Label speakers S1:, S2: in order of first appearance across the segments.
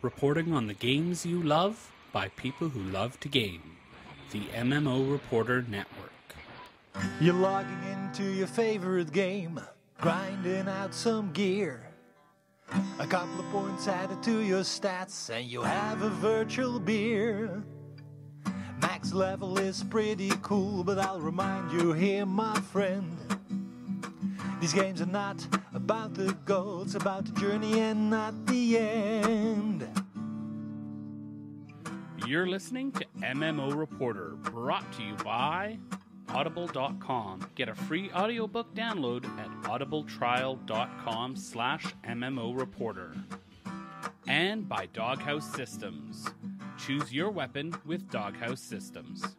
S1: reporting on the games you love by people who love to game. The MMO Reporter Network.
S2: You're logging into your favorite game, grinding out some gear. A couple of points added to your stats, and you have a virtual beer. Max level is pretty cool, but I'll remind you here, my friend. These games are not about the goal, it's about the journey and not the end.
S1: You're listening to MMO Reporter, brought to you by Audible.com. Get a free audiobook download at audibletrial.com/MMO Reporter. And by Doghouse Systems. Choose your weapon with Doghouse Systems.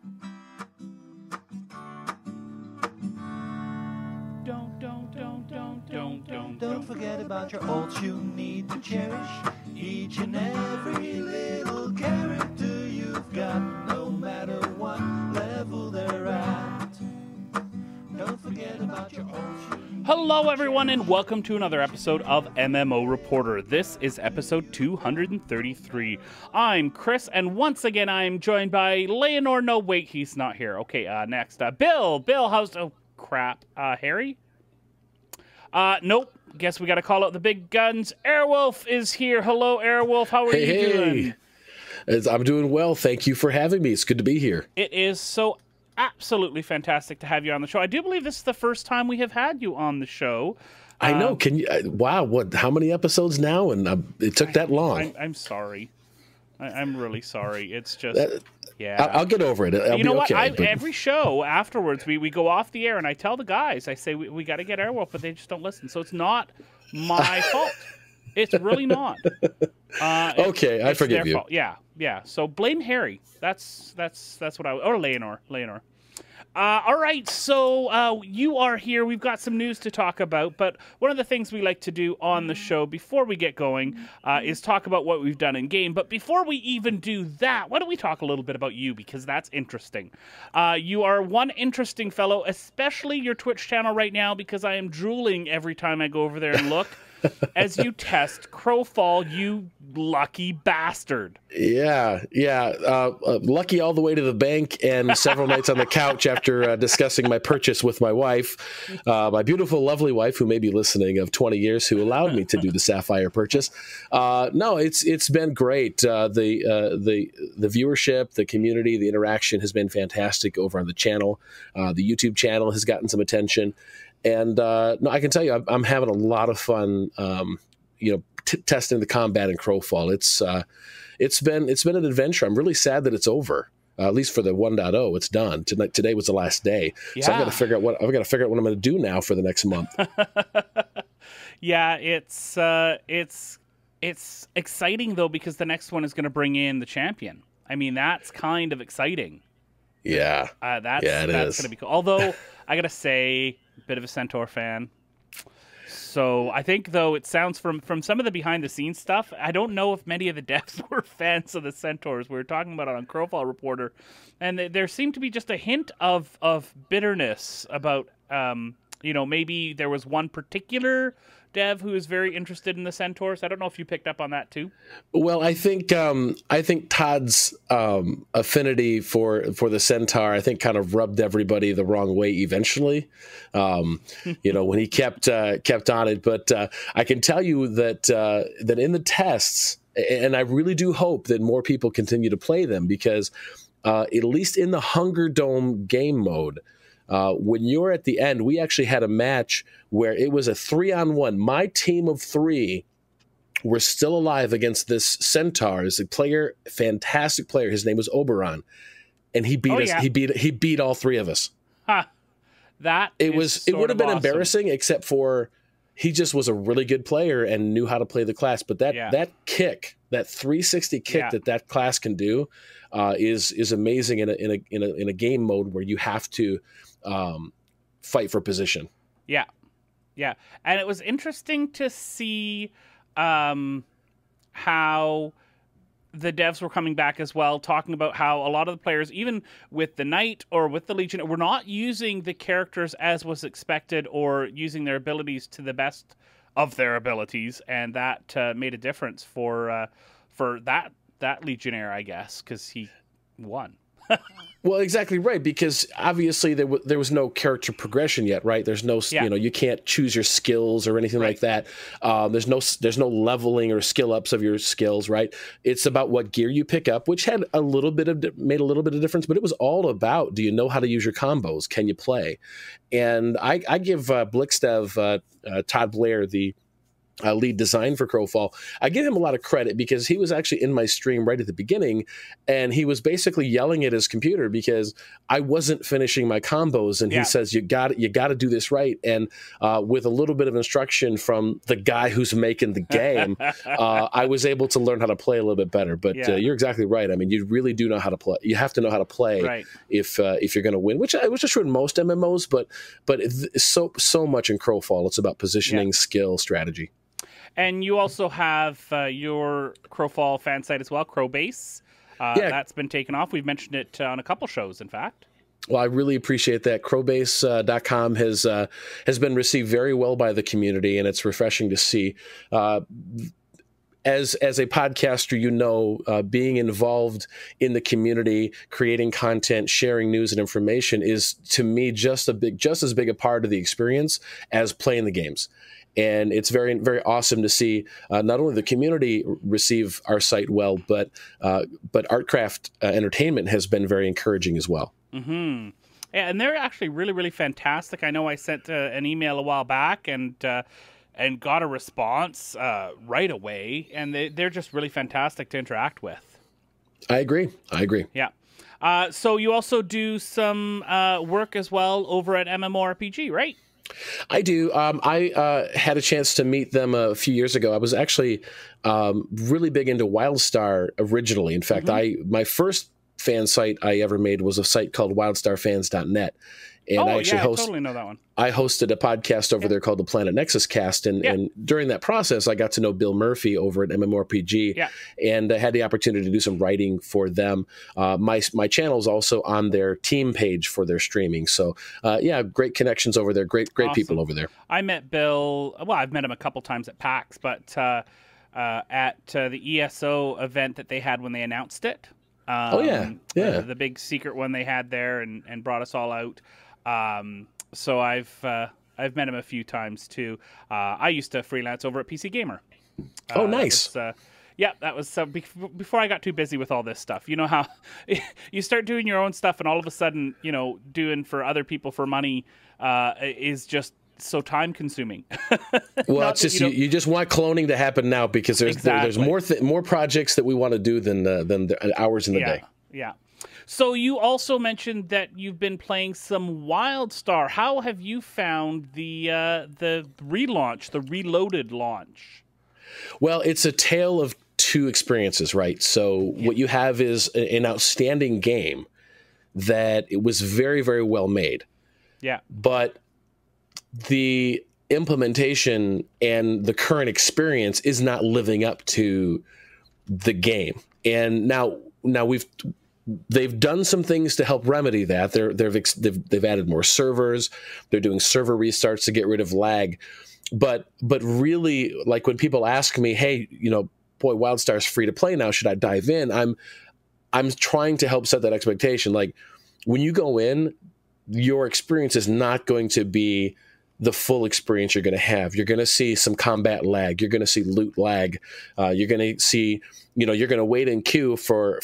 S2: Don't forget about your ults you need to cherish. Each and every little character you've got, no matter what level they're at. Don't forget about your ults.
S1: Hello everyone and welcome to another episode of MMO Reporter. This is episode 233. I'm Chris, and once again I'm joined by Leonor. No, wait, he's not here. Okay, next. Bill, how's... Oh, crap. Harry? Nope. Guess we gotta call out the big guns. Arawulf is here. Hello, Arawulf. How are you doing?
S3: I'm doing well. Thank you for having me. It's good to be here.
S1: It is so absolutely fantastic to have you on the show. I do believe this is the first time we have had you on the show.
S3: I know. Can you? Wow. What? How many episodes now? And it took that long.
S1: I'm sorry. I'm really sorry. It's just... Yeah,
S3: I'll get over it.
S1: You know what? Every show afterwards, we go off the air, and I tell the guys, I say we got to get Airwolf, but they just don't listen. So it's not my fault. It's really not.
S3: Okay, I forgive you.
S1: Fault. Yeah. So blame Harry. That's what or Leonor. All right, so you are here. We've got some news to talk about, but one of the things we like to do on the show before we get going is talk about what we've done in game. But before we even do that, why don't we talk a little bit about you, because that's interesting. You are one interesting fellow, especially your Twitch channel right now, because I am drooling every time I go over there and look. As you test Crowfall, you lucky bastard.
S3: Yeah. Lucky all the way to the bank and several nights on the couch after discussing my purchase with my wife, my beautiful, lovely wife, who may be listening, of 20 years, who allowed me to do the Sapphire purchase. No, it's been great. The viewership, the community, the interaction has been fantastic over on the channel. The YouTube channel has gotten some attention. And no, I can tell you, I'm having a lot of fun, testing the combat in Crowfall. It's been an adventure. I'm really sad that it's over. At least for the 1.0, it's done. Today was the last day, so I've got to figure out what I'm going to do now for the next month.
S1: Yeah, it's exciting though, because the next one is going to bring in the champion. I mean, that's kind of exciting.
S3: Yeah,
S1: that's going to be cool. Although I got to say, bit of a SWTOR fan. So I think, though, it sounds from some of the behind-the-scenes stuff, I don't know if many of the devs were fans of the SWTORs. We were talking about it on Crowfall Reporter, and there seemed to be just a hint of bitterness about, maybe there was one particular dev who is very interested in the SWTORs. I don't know if you picked up on that too. Well,
S3: I think Todd's affinity for the SWTOR, I think, kind of rubbed everybody the wrong way eventually. When he kept on it. But I can tell you that in the tests, and I really do hope that more people continue to play them, because at least in the Hunger Dome game mode, when you're at the end, we actually had a match where it was a 3-on-1. My team of 3 were still alive against this SWTOR. Is a player, fantastic player. His name was Oberon, and he beat us. Yeah. He beat all 3 of us.
S1: Huh. It
S3: would have been
S1: awesome.
S3: Embarrassing, except for he just was a really good player and knew how to play the class. But that kick, that 360 kick that class can do, is amazing in a game mode where you have to fight for position.
S1: Yeah. And it was interesting to see how the devs were coming back as well, talking about how a lot of the players, even with the Knight or with the Legion, were not using the characters as was expected or using their abilities to the best of their abilities, and that made a difference for for that Legionnaire, I guess, because he won.
S3: Well, exactly right, because obviously there was no character progression yet, right? There's no, you can't choose your skills or anything like that. There's no leveling or skill ups of your skills, right? It's about what gear you pick up, which had made a little bit of difference, but it was all about, do you know how to use your combos? Can you play? And I give Blickstev, Todd Blair, the lead design for Crowfall, I give him a lot of credit because he was actually in my stream right at the beginning, and he was basically yelling at his computer because I wasn't finishing my combos, and he says, you got to do this right. And with a little bit of instruction from the guy who's making the game, I was able to learn how to play a little bit better. But you're exactly right. I mean, you really do know how to play. You have to know how to play if you're going to win, which is true in most MMOs, but so much in Crowfall. It's about positioning, skill, strategy.
S1: And you also have your Crowfall fan site as well, Crowbase. That's been taken off. We've mentioned it on a couple shows, in fact.
S3: Well, I really appreciate that. Crowbase.com has been received very well by the community, and it's refreshing to see. As a podcaster, being involved in the community, creating content, sharing news and information is, to me, just as big a part of the experience as playing the games. And it's very, very awesome to see not only the community receive our site well, but Artcraft Entertainment has been very encouraging as well.
S1: Mm-hmm. Yeah, and they're actually really, really fantastic. I know I sent an email a while back and got a response right away, and they're just really fantastic to interact with. I agree. Yeah. So you also do some work as well over at MMORPG, right?
S3: I do. I had a chance to meet them a few years ago. I was actually really big into Wildstar originally. In fact, my first fan site I ever made was a site called wildstarfans.net. And I totally know that one. I hosted a podcast over there called the Planet Nexus Cast, and during that process, I got to know Bill Murphy over at MMORPG, and I had the opportunity to do some writing for them. My channel is also on their team page for their streaming. So, great connections over there. Great awesome. People over there.
S1: I met Bill. Well, I've met him a couple times at PAX, but at the ESO event that they had when they announced it. The big secret one they had there and brought us all out. So I've met him a few times too. I used to freelance over at PC Gamer.
S3: Oh, nice.
S1: That was before I got too busy with all this stuff. You know how you start doing your own stuff, and all of a sudden, doing for other people for money is just so time consuming.
S3: Well, it's just you just want cloning to happen now because there's more projects that we want to do than the hours in the day.
S1: Yeah. So you also mentioned that you've been playing some Wildstar. How have you found the relaunch, the reloaded launch?
S3: Well, it's a tale of two experiences, right? So what you have is an outstanding game that it was very, very well made. Yeah. But the implementation and the current experience is not living up to the game. And now they've done some things to help remedy that. They've added more servers. They're doing server restarts to get rid of lag. But really, like when people ask me, hey, boy, Wildstar's free to play now, should I dive in? I'm trying to help set that expectation. Like when you go in, your experience is not going to be the full experience you're going to have. You're going to see some combat lag. You're going to see loot lag. You're going to see, you're going to wait in queue for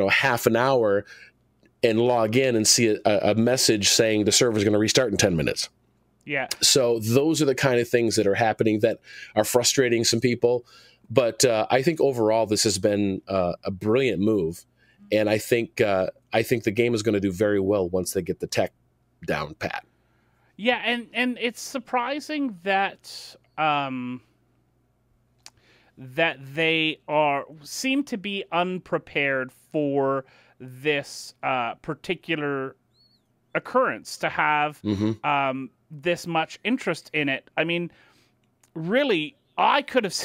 S3: half an hour and log in and see a message saying the server's going to restart in 10 minutes. Yeah. So those are the kind of things that are happening that are frustrating some people. But I think overall this has been a brilliant move. And I think the game is going to do very well once they get the tech down pat.
S1: Yeah, and it's surprising that that they seem to be unprepared for this particular occurrence, to have this much interest in it. I mean, really, I could have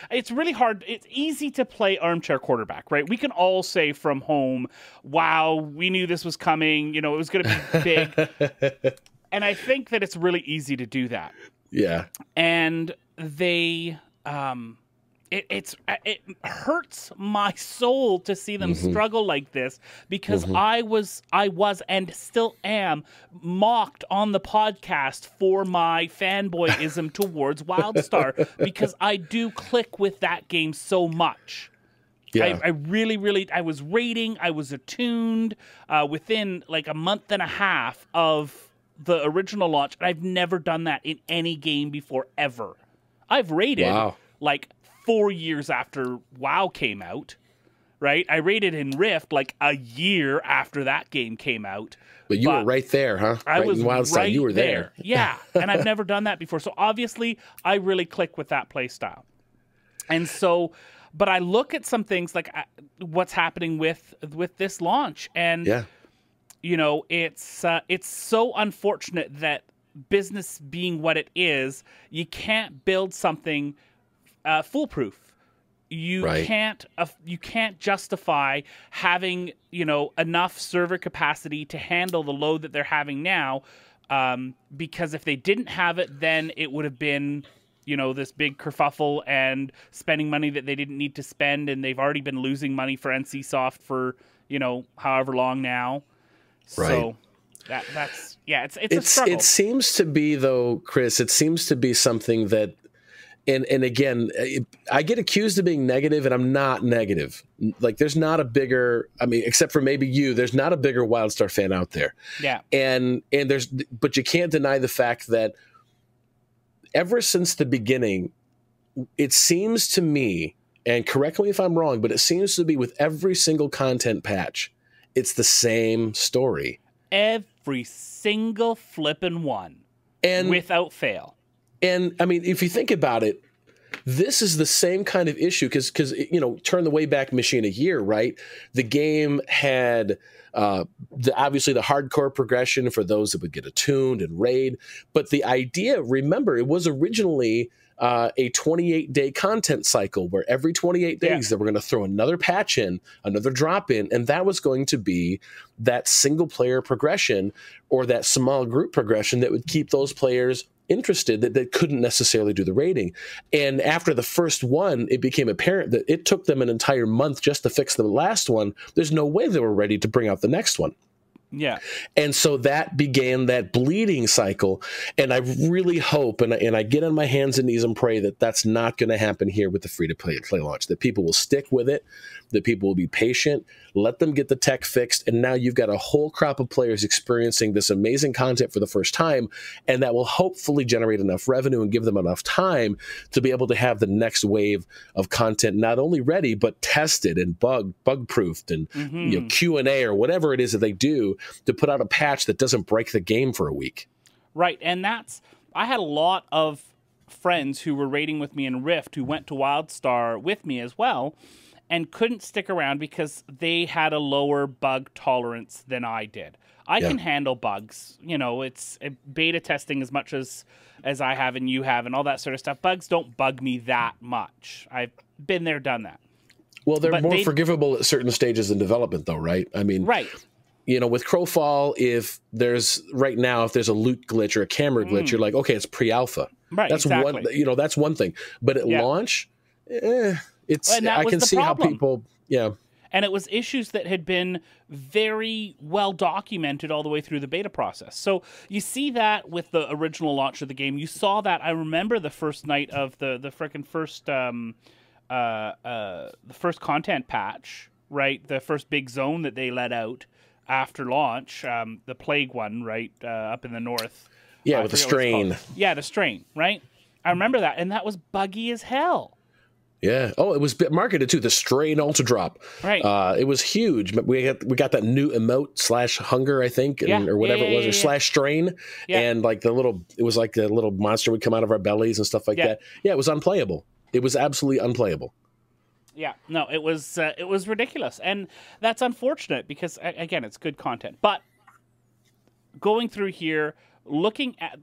S1: it's really hard. It's easy to play armchair quarterback, right? We can all say from home, "Wow, we knew this was coming. It was going to be big." And I think that it's really easy to do that. Yeah. And they it hurts my soul to see them struggle like this, because I was and still am mocked on the podcast for my fanboyism towards Wildstar, because I do click with that game so much.
S3: Yeah.
S1: I really, I was rating, I was attuned within like a month and a half of the original launch, and I've never done that in any game before, ever. I've rated like 4 years after WoW came out, right? I rated in Rift like a year after that game came out.
S3: But you were right there, huh?
S1: I was
S3: in Wildstar,
S1: right
S3: you were there.
S1: Yeah, and I've never done that before. So obviously, I really click with that play style. And so, but I look at some things like what's happening with this launch, and you know, it's so unfortunate that business being what it is, you can't build something foolproof. You can't justify having, you know, enough server capacity to handle the load that they're having now, because if they didn't have it, then it would have been, you know, this big kerfuffle and spending money that they didn't need to spend, and they've already been losing money for NCSoft for, you know, however long now.
S3: Right.
S1: So that's it's a struggle.
S3: It seems to be, though, Chris, it seems to be something that, and again, I get accused of being negative, and I'm not negative. Like, there's not a bigger, I mean, except for maybe you, there's not a bigger Wildstar fan out there.
S1: Yeah.
S3: But you can't deny the fact that ever since the beginning, it seems to me, and correct me if I'm wrong, but it seems to be with every single content patch, it's the same story.
S1: Every single flippin' one. And without fail.
S3: And I mean, if you think about it, this is the same kind of issue because you know, turn the Wayback Machine a year, right? The game had obviously the hardcore progression for those that would get attuned and raid, but the idea, remember, it was originally a 28-day content cycle where every 28 days they were going to throw another patch in, another drop in, and that was going to be that single player progression or that small group progression that would keep those players interested that couldn't necessarily do the raiding. And after the first one, it became apparent that it took them an entire month just to fix the last one. There's no way they were ready to bring out the next one.
S1: Yeah.
S3: And so that began that bleeding cycle. And I really hope, and I get on my hands and knees and pray that that's not going to happen here with the free-to-play launch, that people will stick with it, that people will be patient, let them get the tech fixed, and now you've got a whole crop of players experiencing this amazing content for the first time, and that will hopefully generate enough revenue and give them enough time to be able to have the next wave of content not only ready, but tested and bug-proofed and you know, Q&A or whatever it is that they do to put out a patch that doesn't break the game for a week.
S1: Right, and I had a lot of friends who were raiding with me in Rift who went to Wildstar with me as well, and couldn't stick around because they had a lower bug tolerance than I did. I can handle bugs. You know, it's beta testing as much as I have and you have and all that sort of stuff. Bugs don't bug me that much. I've been there, done that.
S3: Well, they're more forgivable at certain stages in development, though, right? I mean, you know, with Crowfall, if there's a loot glitch or a camera glitch, you're like, okay, it's pre-alpha.
S1: Right,
S3: that's one. You know, that's one thing. But at launch, I can see how people,
S1: And it was issues that had been very well documented all the way through the beta process. So you see that with the original launch of the game. You saw that. I remember the first night of the frickin' first content patch, right? The first big zone that they let out after launch, the plague one, right, up in the north.
S3: Yeah, with the strain.
S1: Yeah, the strain, right? I remember that, and that was buggy as hell.
S3: Yeah. Oh, it was marketed too. The strain ultra drop.
S1: Right.
S3: It was huge. We got that new emote / hunger, I think, or whatever it was, or / strain, and like it was like the little monster would come out of our bellies and stuff like that. Yeah, it was unplayable. It was absolutely unplayable.
S1: Yeah. No, it was ridiculous, and that's unfortunate because again, it's good content. But going through here, looking at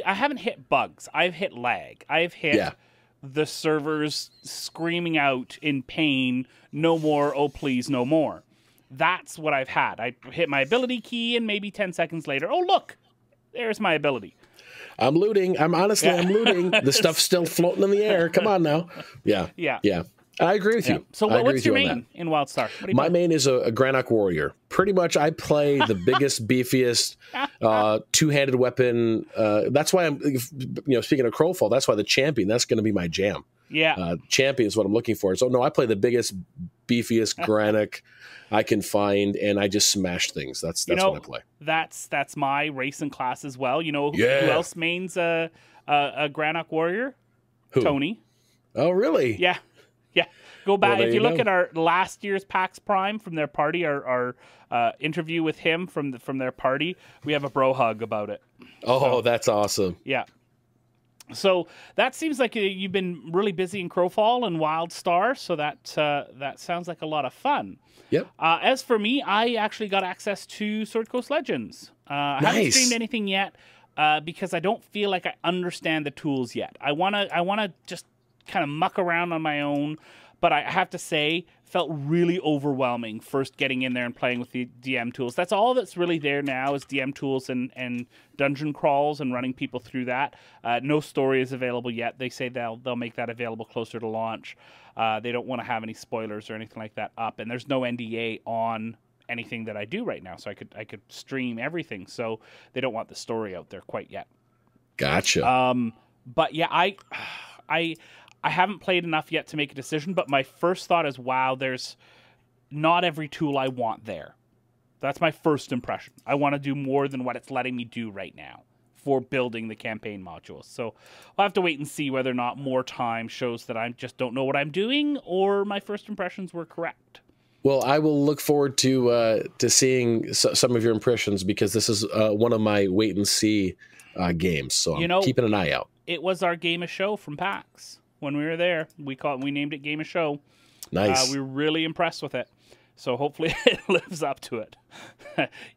S1: I haven't hit bugs. I've hit lag. I've hit the servers screaming out in pain, no more, oh please, no more. That's what I've had. I hit my ability key and maybe 10 seconds later, oh look, there's my ability.
S3: I'm looting. I'm looting. The stuff's still floating in the air. Come on now. Yeah. I agree with you.
S1: So what's your main in Wildstar?
S3: My main is a Granok Warrior. Pretty much I play the biggest, beefiest two-handed weapon. That's why I'm, speaking of Crowfall, that's why the champion, that's going to be my jam.
S1: Yeah.
S3: Champion is what I'm looking for. So, no, I play the biggest, beefiest Granok I can find, and I just smash things. That's what I play.
S1: That's my racing class as well. You know who else mains a Granok Warrior?
S3: Who?
S1: Tony.
S3: Oh, really?
S1: Yeah. Go back.
S3: Well,
S1: if you look at our last year's PAX Prime from their party, our interview with him from their party, we have a bro hug about it.
S3: Oh, that's awesome.
S1: Yeah. So that seems like you've been really busy in Crowfall and Wildstar, so that sounds like a lot of fun.
S3: Yep.
S1: As for me, I actually got access to Sword Coast Legends. I haven't streamed anything yet because I don't feel like I understand the tools yet. I wanna just kind of muck around on my own, but I have to say, felt really overwhelming first getting in there and playing with the DM tools. That's all that's really there now is DM tools and dungeon crawls and running people through that. No story is available yet. They say they'll make that available closer to launch. They don't want to have any spoilers or anything like that up, and there's no NDA on anything that I do right now, so I could stream everything. So they don't want the story out there quite yet.
S3: Gotcha.
S1: But yeah, I haven't played enough yet to make a decision, but my first thought is, wow, there's not every tool I want there. That's my first impression. I want to do more than what it's letting me do right now for building the campaign modules. So I'll have to wait and see whether or not more time shows that I just don't know what I'm doing or my first impressions were correct.
S3: Well, I will look forward to seeing some of your impressions because this is one of my wait and see games. So I'm keeping an eye out.
S1: It was our game of show from PAX. When we were there, we named it Game of Show.
S3: Nice.
S1: We were really impressed with it. So hopefully it lives up to it.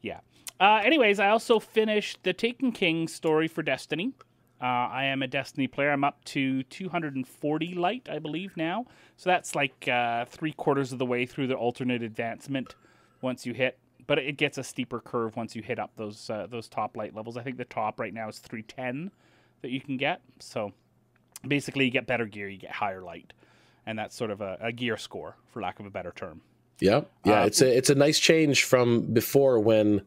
S1: Yeah. Anyways, I also finished the Taken King story for Destiny. I am a Destiny player. I'm up to 240 light, I believe, now. So that's like 3/4 of the way through the alternate advancement once you hit. But it gets a steeper curve once you hit up those top light levels. I think the top right now is 310 that you can get. So basically, you get better gear, you get higher light, and that's sort of a gear score, for lack of a better term.
S3: Yeah. It's a nice change from before when,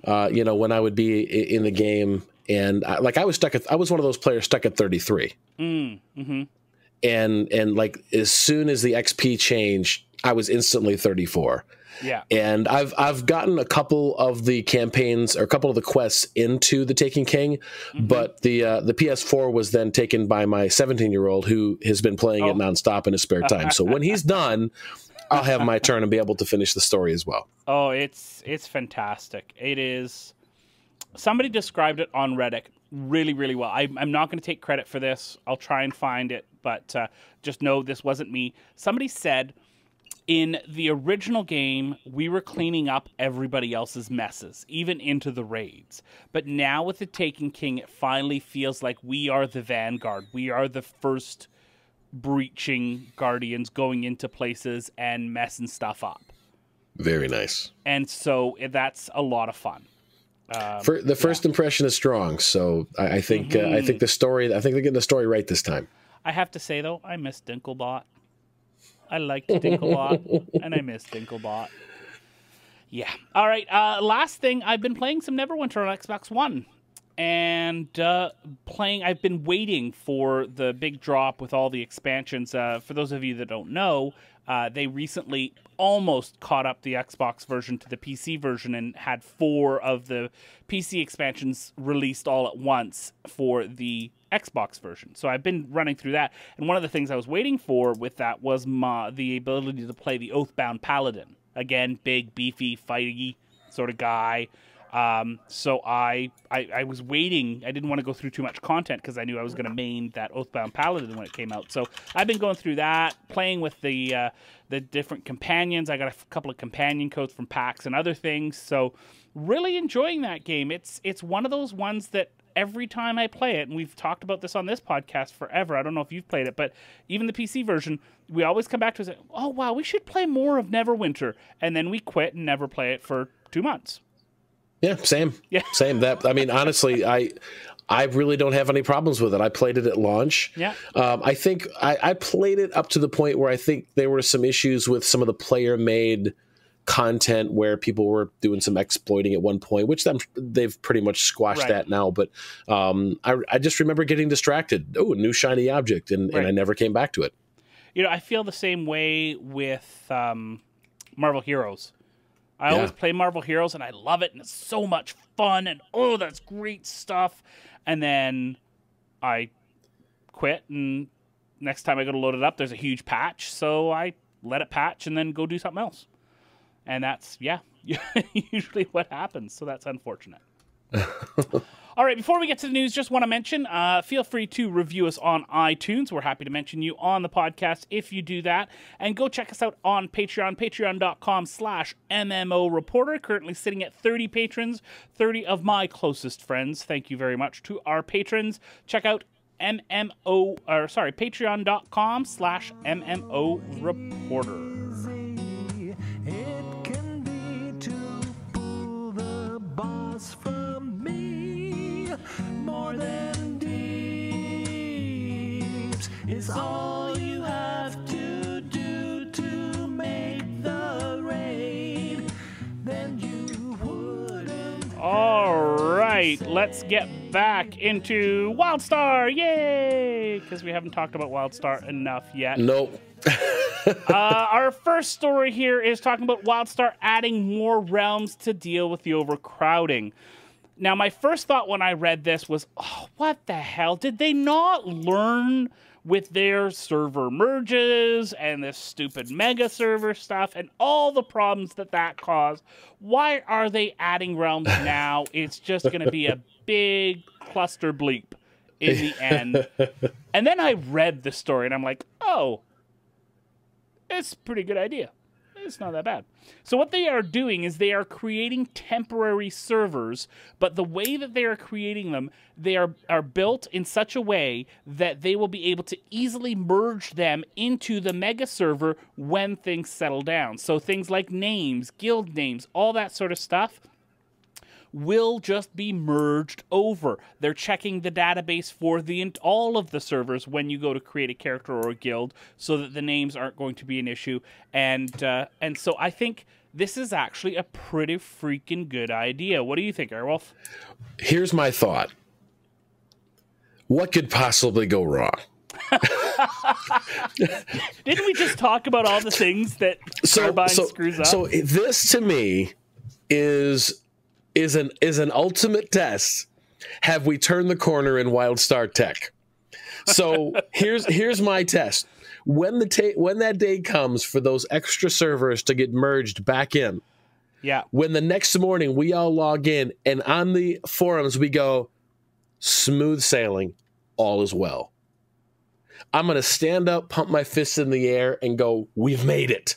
S3: when I would be in the game and I was one of those players stuck at 33.
S1: Mm-hmm.
S3: And like as soon as the XP changed, I was instantly 34.
S1: Yeah.
S3: And I've gotten a couple of the campaigns or a couple of the quests into the Taken King, but the PS4 was then taken by my 17-year-old who has been playing it nonstop in his spare time. So when he's done, I'll have my turn and be able to finish the story as well.
S1: Oh, it's fantastic. It is. Somebody described it on Reddit really, really well. I'm not going to take credit for this. I'll try and find it, but just know this wasn't me. Somebody said, in the original game, we were cleaning up everybody else's messes, even into the raids. But now with the Taken King, it finally feels like we are the vanguard. We are the first breaching guardians going into places and messing stuff up.
S3: Very nice.
S1: And so that's a lot of fun.
S3: The first impression is strong, so I think I think they're getting the story right this time.
S1: I have to say though, I miss Dinklebot. I liked Dinklebot, and I miss Dinklebot. Yeah. All right. Last thing, I've been playing some Neverwinter on Xbox One, and I've been waiting for the big drop with all the expansions. For those of you that don't know, they recently almost caught up the Xbox version to the PC version and had 4 of the PC expansions released all at once for the Xbox version. So I've been running through that, and one of the things I was waiting for with that was the ability to play the Oathbound Paladin. Again, big, beefy, fighty sort of guy. So I was waiting. I didn't want to go through too much content because I knew I was going to main that Oathbound Paladin when it came out. So I've been going through that, playing with the different companions. I got a couple of companion codes from PAX and other things. So really enjoying that game. It's one of those ones that every time I play it, and we've talked about this on this podcast forever. I don't know if you've played it, but even the PC version, we always come back to it and say, oh, wow, we should play more of Neverwinter. And then we quit and never play it for 2 months.
S3: Yeah, same. Yeah, same. That, I mean, honestly, I I really don't have any problems with it. I played it at launch.
S1: Yeah.
S3: I think I played it up to the point where I think there were some issues with some of the player-made content where people were doing some exploiting at one point, which they've pretty much squashed that now. But I just remember getting distracted. Oh, a new shiny object, and I never came back to it.
S1: You know, I feel the same way with Marvel Heroes. I always play Marvel Heroes, and I love it, and it's so much fun, and oh, that's great stuff. And then I quit, and next time I go to load it up, there's a huge patch, so I let it patch and then go do something else. And that's, usually what happens, so that's unfortunate. All right, before we get to the news, just want to mention, feel free to review us on iTunes. We're happy to mention you on the podcast if you do that. And go check us out on Patreon, patreon.com/MMO Reporter. Currently sitting at 30 patrons, 30 of my closest friends. Thank you very much to our patrons. Check out patreon.com/MMO Reporter.
S2: It can be to pull the boss from me. More than deeps is all you have to do to make the raid. Then you wouldn't.
S1: All right, let's get back into Wildstar. Yay! Because we haven't talked about Wildstar enough yet.
S3: Nope.
S1: Our first story here is talking about Wildstar adding more realms to deal with the overcrowding. Now, my first thought when I read this was, oh, what the hell? Did they not learn with their server merges and this stupid mega server stuff and all the problems that caused? Why are they adding realms now? It's just going to be a big cluster bleep in the end. And then I read the story and I'm like, oh, it's a pretty good idea. It's not that bad. So what they are doing is they are creating temporary servers, but the way that they are creating them, they are built in such a way that they will be able to easily merge them into the mega server when things settle down. So things like names, guild names, all that sort of stuff will just be merged over. They're checking the database for all of the servers when you go to create a character or a guild so that the names aren't going to be an issue. And so I think this is actually a pretty freaking good idea. What do you think, Arawulf?
S3: Here's my thought. What could possibly go wrong?
S1: Didn't we just talk about all the things that Carbine screws up?
S3: So this to me is an ultimate test. Have we turned the corner in Wildstar tech? So here's my test. When that day comes for those extra servers to get merged back in, when the next morning we all log in and on the forums we go, smooth sailing, all is well. I'm going to stand up, pump my fists in the air, and go, we've made it.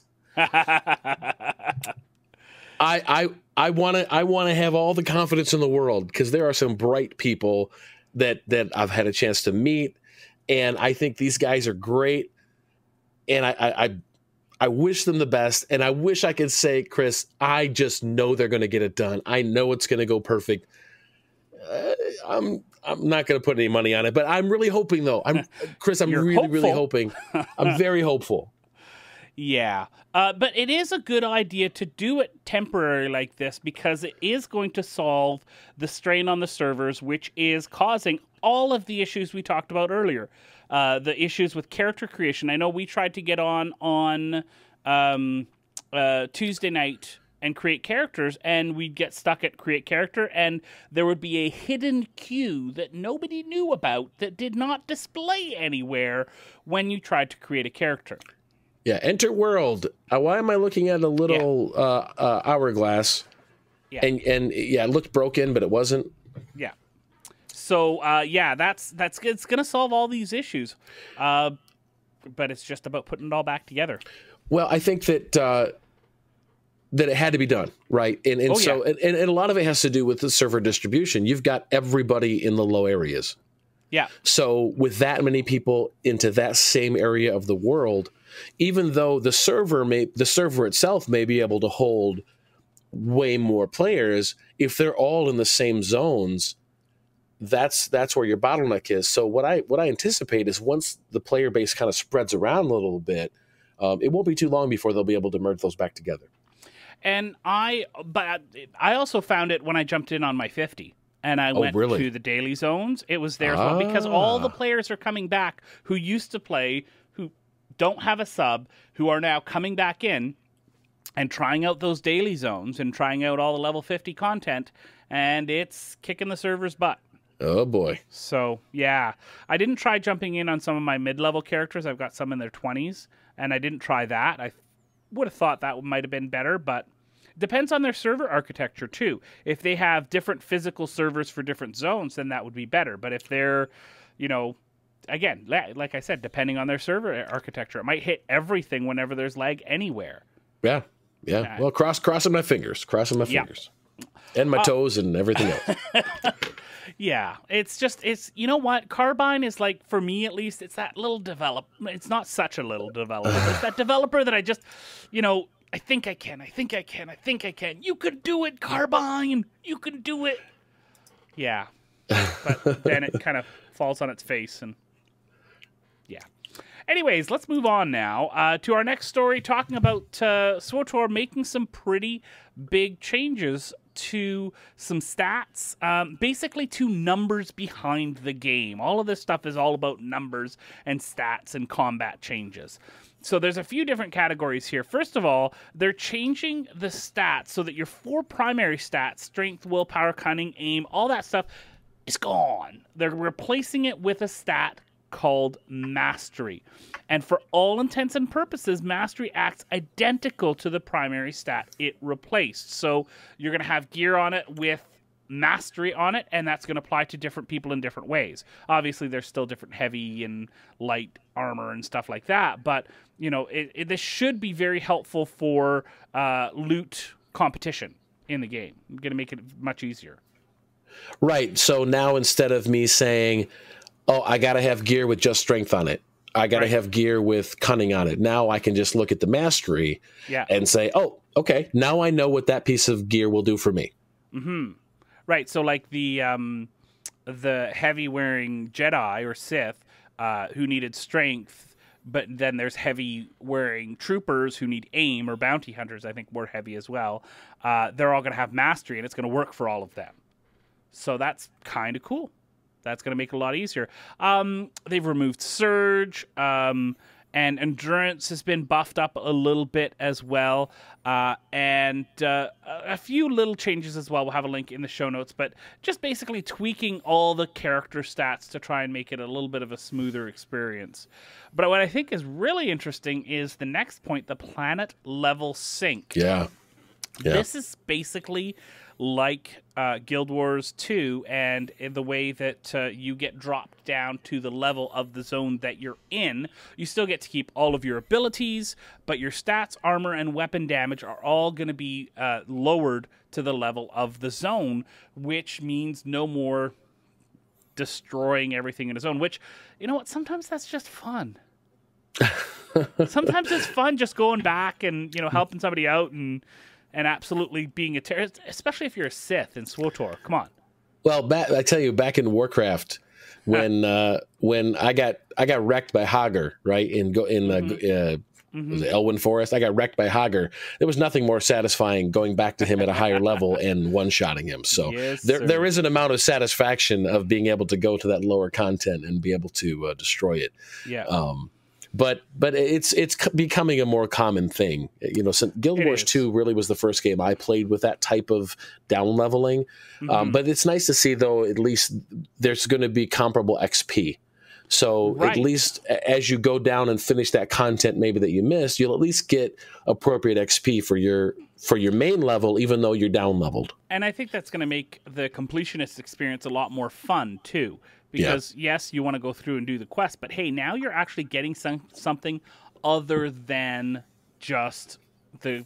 S3: I want to have all the confidence in the world because there are some bright people that I've had a chance to meet, and I think these guys are great, and I wish them the best, and I wish I could say, Chris, I just know they're going to get it done. I know it's going to go perfect. I'm not going to put any money on it, but I'm really hoping, though. Chris, I'm really hoping. I'm very hopeful.
S1: Yeah, but it is a good idea to do it temporary like this because it is going to solve the strain on the servers, which is causing all of the issues we talked about earlier. The issues with character creation. I know we tried to get on Tuesday night and create characters, and we'd get stuck at create character, and there would be a hidden queue that nobody knew about that did not display anywhere when you tried to create a character.
S3: Yeah, enter world. Why am I looking at a little hourglass?
S1: Yeah.
S3: And it looked broken, but it wasn't.
S1: Yeah. So that's it's gonna solve all these issues, but it's just about putting it all back together.
S3: Well, I think that it had to be done, right? And a lot of it has to do with the server distribution. You've got everybody in the low areas.
S1: Yeah.
S3: So with that many people into that same area of the world, even though the server itself may be able to hold way more players, if they're all in the same zones, that's where your bottleneck is. So what I anticipate is once the player base kind of spreads around a little bit, it won't be too long before they'll be able to merge those back together.
S1: And I also found it when I jumped in on my 50 and I went to the daily zones. It was there as well because all the players are coming back who used to play, who don't have a sub, who are now coming back in and trying out those daily zones and trying out all the level 50 content, and it's kicking the server's butt.
S3: Oh, boy.
S1: So, yeah. I didn't try jumping in on some of my mid-level characters. I've got some in their 20s, and I didn't try that. I would have thought that might have been better, but it depends on their server architecture, too. If they have different physical servers for different zones, then that would be better. But if they're, again, like I said, depending on their server architecture, it might hit everything whenever there's lag anywhere.
S3: Yeah. Yeah. Well, crossing my fingers. And my toes and everything else.
S1: Yeah. It's you know what? Carbine is like, for me at least, it's that little it's not such a little developer. It's that developer that I just, I think I can. You can do it, Carbine. You can do it. Yeah. But then it kind of falls on its face and yeah. Anyways, let's move on now to our next story, talking about SWTOR making some pretty big changes to some stats, basically to numbers behind the game. All of this stuff is all about numbers and stats and combat changes. So there's a few different categories here. First of all, they're changing the stats so that your 4 primary stats, strength, willpower, cunning, aim, all that stuff is gone. They're replacing it with a stat called Mastery. And for all intents and purposes, Mastery acts identical to the primary stat it replaced. So you're going to have gear on it with Mastery on it, and that's going to apply to different people in different ways. Obviously, there's still different heavy and light armor and stuff like that, but this should be very helpful for loot competition in the game. I'm going to make it much easier.
S3: Right. So now instead of me saying, oh, I got to have gear with just strength on it, I got to have gear with cunning on it, now I can just look at the Mastery and say, oh, okay, now I know what that piece of gear will do for me.
S1: Mm-hmm. Right. So like the heavy wearing Jedi or Sith who needed strength, but then there's heavy wearing troopers who need aim, or bounty hunters, I think were heavy as well. They're all going to have Mastery, and it's going to work for all of them. So that's kind of cool. That's going to make it a lot easier. They've removed Surge, and Endurance has been buffed up a little bit as well. And a few little changes as well. We'll have a link in the show notes. But just basically tweaking all the character stats to try and make it a little bit of a smoother experience. But what I think is really interesting is the next point, the planet level sync.
S3: Yeah.
S1: This is basically like Guild Wars 2, and in the way that you get dropped down to the level of the zone that you're in. You still get to keep all of your abilities, but your stats, armor, and weapon damage are all going to be lowered to the level of the zone, which means no more destroying everything in a zone, which, you know what, sometimes that's just fun. Sometimes it's fun just going back and, helping somebody out and absolutely being a terrorist, especially if you're a Sith in SWTOR. Come on. Well,
S3: I tell you, back in Warcraft, when I got wrecked by Hagar, right, was it Elwyn Forest? I got wrecked by Hagar. There was nothing more satisfying going back to him at a higher level and one-shotting him. So there is an amount of satisfaction of being able to go to that lower content and be able to destroy it.
S1: Yeah.
S3: But it's becoming a more common thing. Guild Wars 2 really was the first game I played with that type of down leveling. But it's nice to see, though, at least there's going to be comparable XP. So at least as you go down and finish that content maybe that you missed, you'll at least get appropriate XP for your main level, even though you're down leveled.
S1: And I think that's going to make the completionist experience a lot more fun too. Because, yes, you want to go through and do the quest, but hey, now you're actually getting something other than just the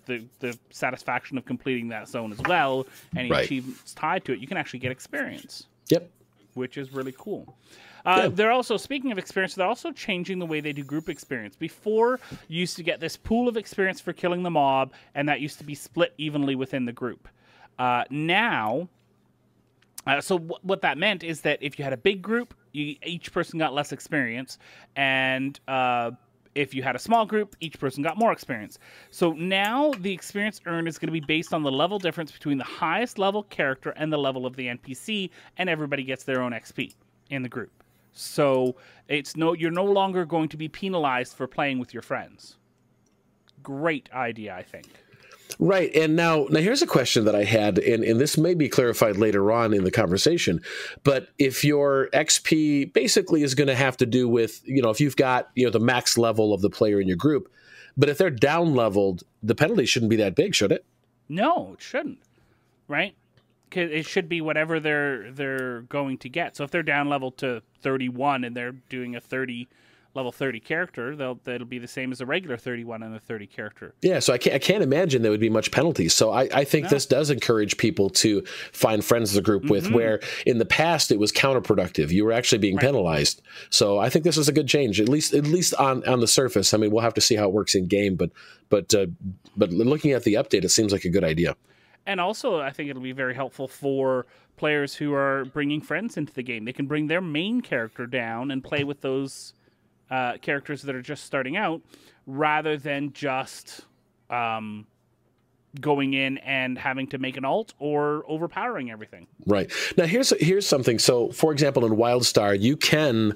S1: satisfaction of completing that zone as well, and achievements tied to it. You can actually get experience.
S3: Yep.
S1: Which is really cool. They're also, speaking of experience, they're also changing the way they do group experience. Before, you used to get this pool of experience for killing the mob, and that used to be split evenly within the group. Now, So what that meant is that if you had a big group, each person got less experience, and if you had a small group, each person got more experience. So now the experience earned is going to be based on the level difference between the highest level character and the level of the NPC, and everybody gets their own XP in the group. So you're no longer going to be penalized for playing with your friends. Great idea, I think.
S3: Right. And now here's a question that I had, and this may be clarified later on in the conversation, but if your XP basically is going to have to do with, if you've got, the max level of the player in your group, but if they're down leveled, the penalty shouldn't be that big, should it?
S1: No, it shouldn't. Right? 'Cause it should be whatever they're going to get. So if they're down level to 31 and they're doing a level 30 character, that'll be the same as a regular 31 and a 30 character.
S3: Yeah, so I can't imagine there would be much penalties. So I think this does encourage people to find friends as a group with, where in the past it was counterproductive. You were actually being penalized. So I think this is a good change, at least on the surface. I mean, we'll have to see how it works in game, but looking at the update, it seems like a good idea.
S1: And also, I think it'll be very helpful for players who are bringing friends into the game. They can bring their main character down and play with those characters that are just starting out, rather than just going in and having to make an alt or overpowering everything.
S3: Right. Now, here's something. So, for example, in Wildstar, you can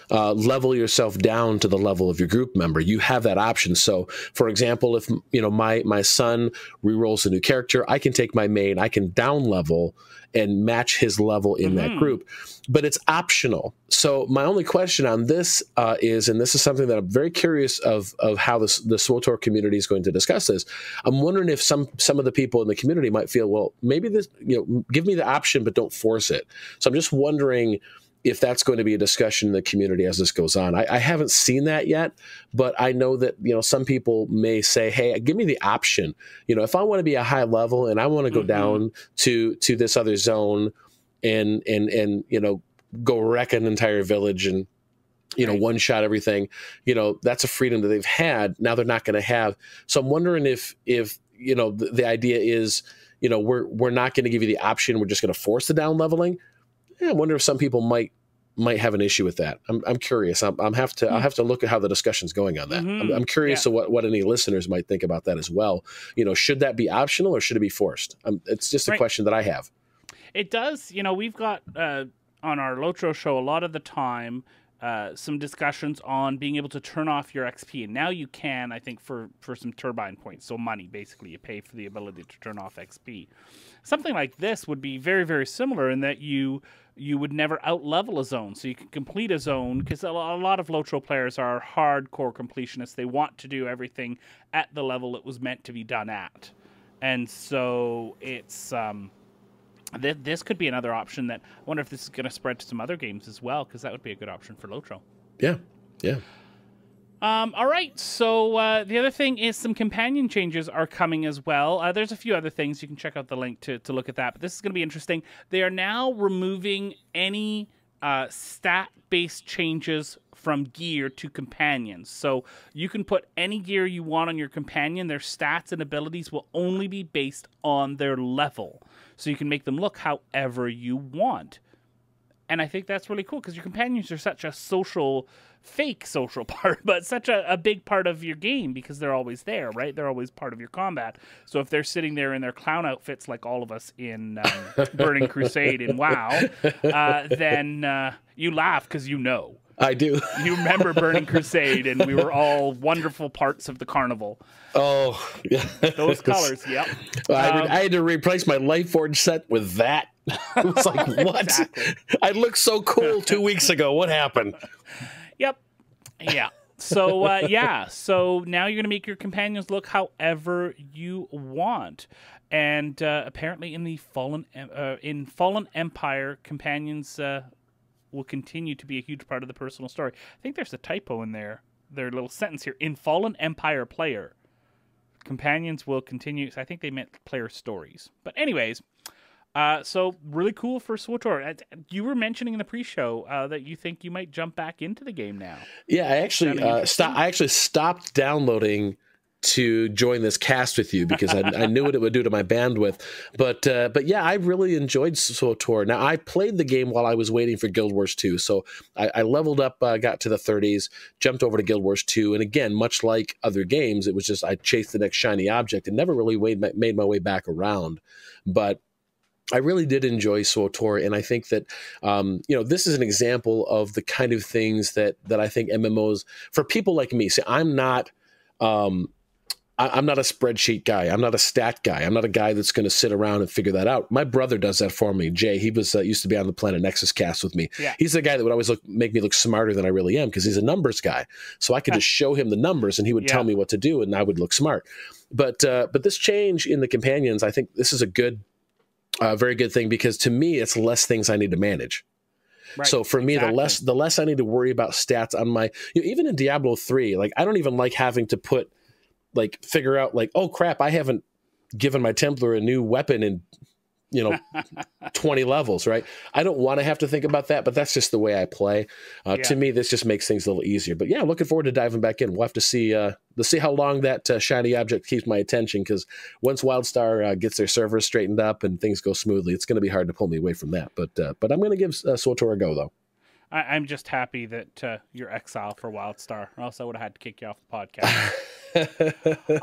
S3: level yourself down to the level of your group member. You have that option. So, for example, if my son rerolls a new character, I can take my main, I can down level and match his level in that group, but it's optional. So my only question on this is, and this is something that I'm very curious of how the SWTOR community is going to discuss this. I'm wondering if some of the people in the community might feel, well, maybe this, give me the option, but don't force it. So I'm just wondering if that's going to be a discussion in the community as this goes on. I haven't seen that yet, but I know that, some people may say, hey, give me the option. If I want to be a high level and I want to go down to this other zone and go wreck an entire village and, one shot everything, that's a freedom that they've had. Now they're not going to have. So I'm wondering if the idea is, we're not going to give you the option. We're just going to force the down leveling. Yeah, I wonder if some people might have an issue with that. I'm curious. I'll have to look at how the discussion's going on that. I'm curious to what any listeners might think about that as well. Should that be optional or should it be forced? It's just a question that I have.
S1: It does. We've got on our Lotro show a lot of the time some discussions on being able to turn off your XP, and now you can, I think, for some turbine points. So money, basically, you pay for the ability to turn off XP. Something like this would be very, very similar in that you would never out-level a zone. So you can complete a zone, because a lot of Lotro players are hardcore completionists. They want to do everything at the level it was meant to be done at. And so it's this could be another option that I wonder if this is going to spread to some other games as well, because that would be a good option for Lotro.
S3: Yeah.
S1: All right, so the other thing is some companion changes are coming as well. There's a few other things. You can check out the link to look at that, but this is going to be interesting. They are now removing any stat-based changes from gear to companions. So you can put any gear you want on your companion. Their stats and abilities will only be based on their level. So you can make them look however you want. And I think that's really cool, because your companions are such a fake social part, but such a big part of your game, because they're always there, right? They're always part of your combat. So if they're sitting there in their clown outfits like all of us in Burning Crusade in WoW, then you laugh because
S3: I do.
S1: You remember Burning Crusade, and we were all wonderful parts of the carnival.
S3: Oh, yeah.
S1: Those colors, yep.
S3: I had to replace my Lightforge set with that. I was like, what?
S1: Exactly.
S3: I looked so cool 2 weeks ago. What happened?
S1: Yep. Yeah. So, So now you're going to make your companions look however you want. And apparently in the Fallen Empire, companions will continue to be a huge part of the personal story. I think there's a typo in their little sentence here. In Fallen Empire player, companions will continue. I think they meant player stories. But anyways, so really cool for SWTOR. You were mentioning in the pre-show that you think you might jump back into the game now.
S3: Yeah, I actually stopped downloading to join this cast with you because I knew what it would do to my bandwidth. But yeah, I really enjoyed SWTOR. Now, I played the game while I was waiting for Guild Wars 2. So I leveled up, got to the 30s, jumped over to Guild Wars 2. And again, much like other games, it was just I chased the next shiny object and never really made my way back around. But I really did enjoy SWTOR, and I think that this is an example of the kind of things that I think MMOs for people like me. See, I'm not a spreadsheet guy. I'm not a stat guy. I'm not a guy that's going to sit around and figure that out. My brother does that for me. Jay, he was used to be on the Planet Nexus cast with me. Yeah. He's the guy that would always make me look smarter than I really am because he's a numbers guy. So I could just show him the numbers and he would tell me what to do and I would look smart. But this change in the companions, I think this is a good, very good thing because to me, it's less things I need to manage. Right, so for me, the less I need to worry about stats on my, even in Diablo 3, like I don't even like having to figure out oh crap, I haven't given my Templar a new weapon in 20 levels, right? I don't want to have to think about that, but that's just the way I play. To me, this just makes things a little easier. But yeah, looking forward to diving back in. We'll have to see how long that shiny object keeps my attention, because once Wildstar gets their servers straightened up and things go smoothly, it's going to be hard to pull me away from that. But I'm going to give SWTOR a go, though.
S1: I'm just happy that you're exiled for Wildstar, or else I would have had to kick you off the podcast.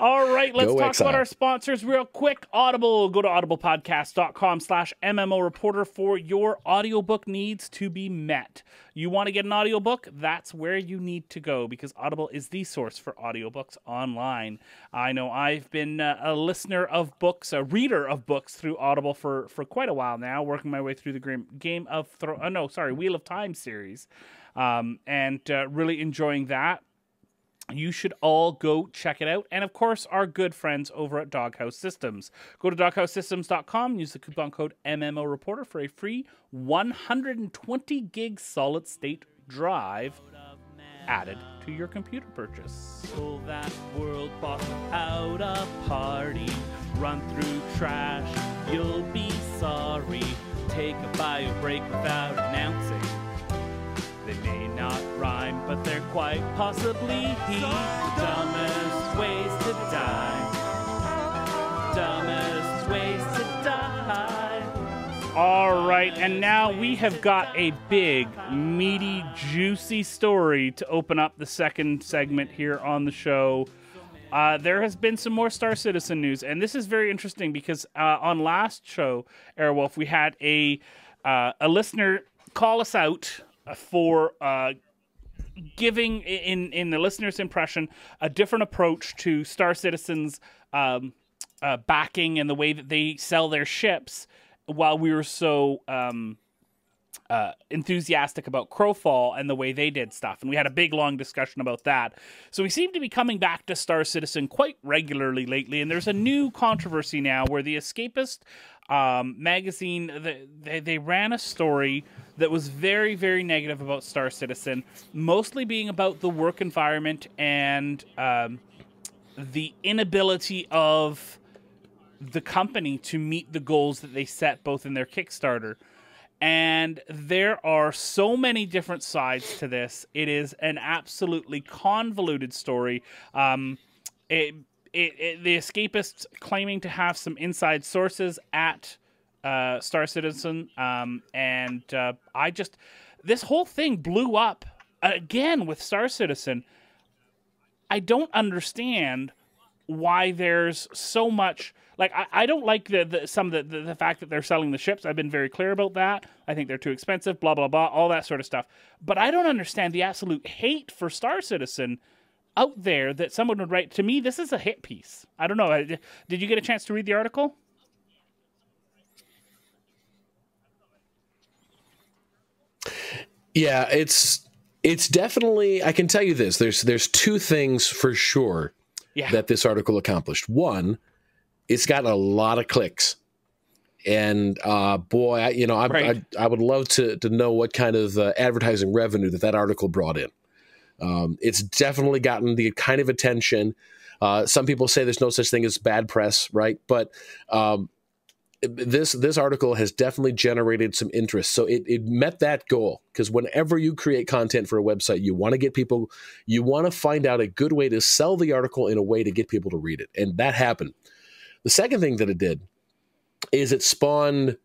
S1: All right, let's talk about our sponsors real quick. Audible. Go to audiblepodcast.com/MMO Reporter for your audiobook needs to be met. You want to get an audiobook? That's where you need to go, because Audible is the source for audiobooks online. I know I've been a listener of books, a reader of books through Audible for quite a while now, working my way through the Wheel of Time series, and really enjoying that. You should all go check it out. And, of course, our good friends over at Doghouse Systems. Go to doghousesystems.com, use the coupon code MMO Reporter for a free 120 gig solid-state drive added to your computer purchase. Pull that world boss out a party, run through trash, you'll be sorry. Take a bio break without announcing. They may not rhyme, but they're quite possibly the dumbest ways to die. Dumbest ways to die. All right, and now we have got a big, meaty, juicy story to open up the second segment here on the show. There has been some more Star Citizen news, and this is very interesting because on last show, Arawulf, we had a listener call us out for giving, in the listener's impression, a different approach to Star Citizen's backing and the way that they sell their ships, while we were so enthusiastic about Crowfall and the way they did stuff. And we had a big, long discussion about that. So we seem to be coming back to Star Citizen quite regularly lately, and there's a new controversy now where the Escapist magazine, they ran a story that was very, very negative about Star Citizen, mostly being about the work environment and the inability of the company to meet the goals that they set both in their Kickstarter. And there are so many different sides to this. It is an absolutely convoluted story. The Escapists claiming to have some inside sources at Star Citizen, and this whole thing blew up again with Star Citizen. I don't understand why there's so much. Like, I don't like the fact that they're selling the ships. I've been very clear about that. I think they're too expensive, blah, blah, blah, all that sort of stuff. But I don't understand the absolute hate for Star Citizen out there that someone would write. To me, this is a hit piece. I don't know. Did you get a chance to read the article?
S3: Yeah, it's definitely, I can tell you this. There's two things for sure that this article accomplished. One, it's gotten a lot of clicks, and boy, I would love to know what kind of advertising revenue that article brought in. It's definitely gotten the kind of attention. Some people say there's no such thing as bad press, right? But this article has definitely generated some interest. So it met that goal, because whenever you create content for a website, you want to get people, you want to find out a good way to sell the article in a way to get people to read it. And that happened. The second thing that it did is it spawned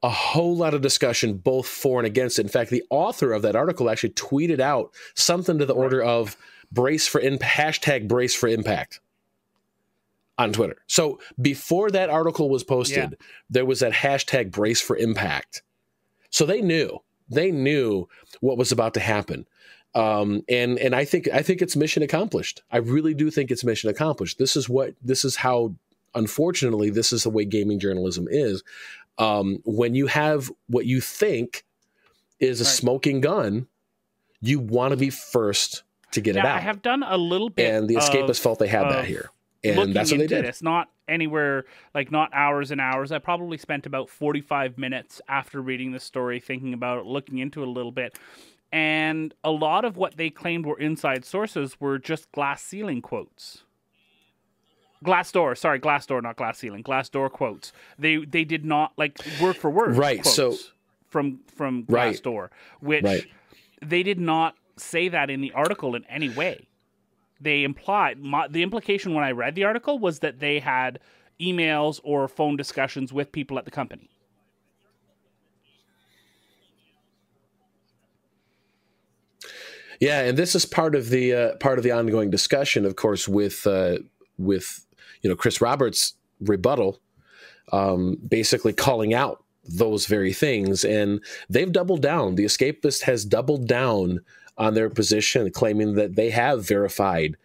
S3: a whole lot of discussion, both for and against it. In fact, the author of that article actually tweeted out something to the order of hashtag brace for impact on Twitter. So before that article was posted, there was that hashtag brace for impact. So they knew what was about to happen. And I think it's mission accomplished. I really do think it's mission accomplished. This is how, unfortunately, this is the way gaming journalism is. When you have what you think is a smoking gun, you want to be first to get it out.
S1: I have done a little bit,
S3: and the Escapists felt they had that here, and that's what they did.
S1: It's not anywhere, like, not hours and hours. I probably spent about 45 minutes after reading the story, thinking about it, looking into it a little bit, and a lot of what they claimed were inside sources were just glass ceiling quotes. Glassdoor, not glass ceiling. Glassdoor quotes. They did not, like, word for word quotes from Glassdoor, which they did not say that in the article in any way. They implied, the implication when I read the article was that they had emails or phone discussions with people at the company.
S3: Yeah, and this is part of the ongoing discussion, of course, with Chris Roberts' rebuttal, basically calling out those very things, and they've doubled down. The Escapist has doubled down on their position, claiming that they have verified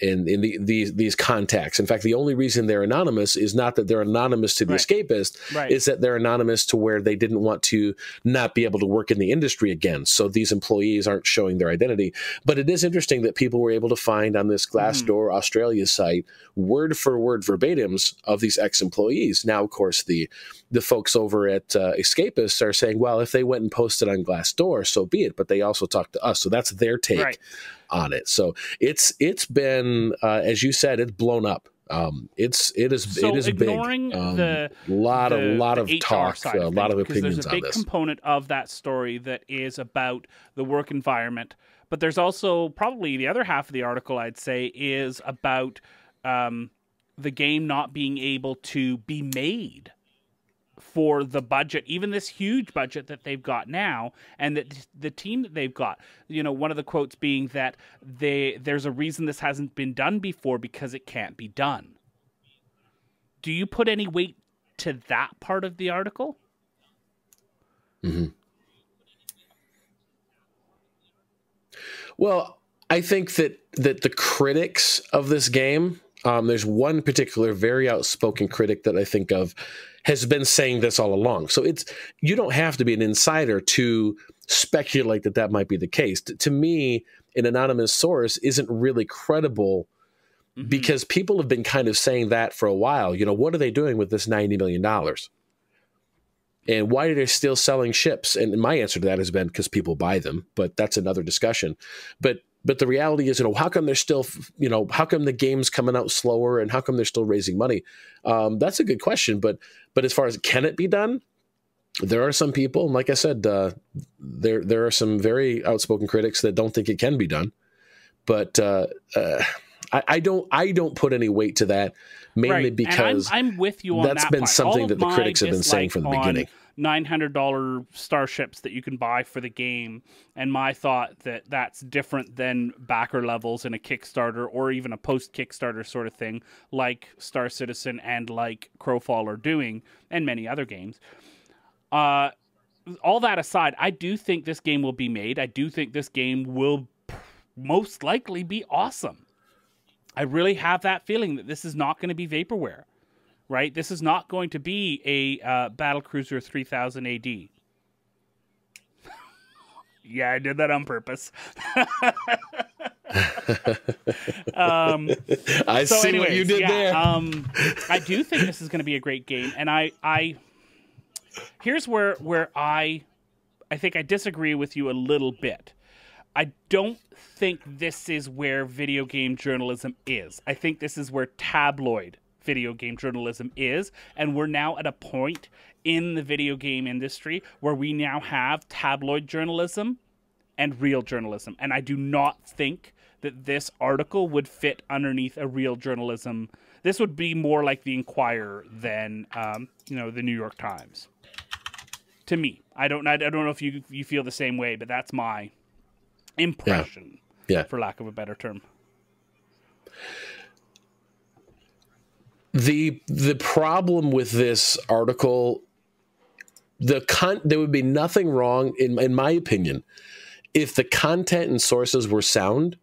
S3: these contacts. In fact, the only reason they're anonymous is not that they're anonymous to the Escapist, is that they're anonymous to where they didn't want to not be able to work in the industry again. So these employees aren't showing their identity. But it is interesting that people were able to find on this Glassdoor Australia site word for word verbatims of these ex-employees. Now, of course, the folks over at Escapists are saying, well, if they went and posted on Glassdoor, so be it. But they also talked to us. So that's their take on it. So it's been, as you said, it's blown up. It is
S1: ignoring
S3: big. A lot of talk, a lot of opinions on this. There's a big
S1: component of that story that is about the work environment, but there's also probably the other half of the article, I'd say, is about the game not being able to be made for the budget, even this huge budget that they've got now, and that the team that they've got. One of the quotes being that there's a reason this hasn't been done before, because it can't be done. Do you put any weight to that part of the article?
S3: Mm-hmm. Well, I think that the critics of this game, there's one particular very outspoken critic that I think of, has been saying this all along. So you don't have to be an insider to speculate that might be the case. To me, an anonymous source isn't really credible, because people have been kind of saying that for a while. What are they doing with this $90 million? And why are they still selling ships? And my answer to that has been because people buy them, but that's another discussion. But the reality is, how come they're still, how come the game's coming out slower, and how come they're still raising money? That's a good question. But as far as can it be done, there are some people, and like I said, there are some very outspoken critics that don't think it can be done. But I don't put any weight to that, mainly because
S1: I'm with you on
S3: that's
S1: that
S3: been
S1: part.
S3: something that the critics have been saying from the beginning.
S1: $900 starships that you can buy for the game, and my thought that that's different than backer levels in a Kickstarter or even a post-Kickstarter sort of thing, like Star Citizen and like Crowfall are doing, and many other games. All that aside, I do think this game will be made. I do think this game will most likely be awesome. I really have that feeling that this is not going to be vaporware. Right? This is not going to be a Battlecruiser 3000 AD. Yeah, I did that on purpose.
S3: I see what you did there.
S1: I do think this is going to be a great game, and I here's where I think I disagree with you a little bit. I don't think this is where video game journalism is. I think this is where tabloid video game journalism is, and we're now at a point in the video game industry where we now have tabloid journalism and real journalism, and I do not think that this article would fit underneath a real journalism. This would be more like the Inquirer than the New York Times. To me, I don't know if you feel the same way, but that's my impression.
S3: Yeah.
S1: For lack of a better term.
S3: The problem with this article, there would be nothing wrong, in my opinion, if the content and sources were sound.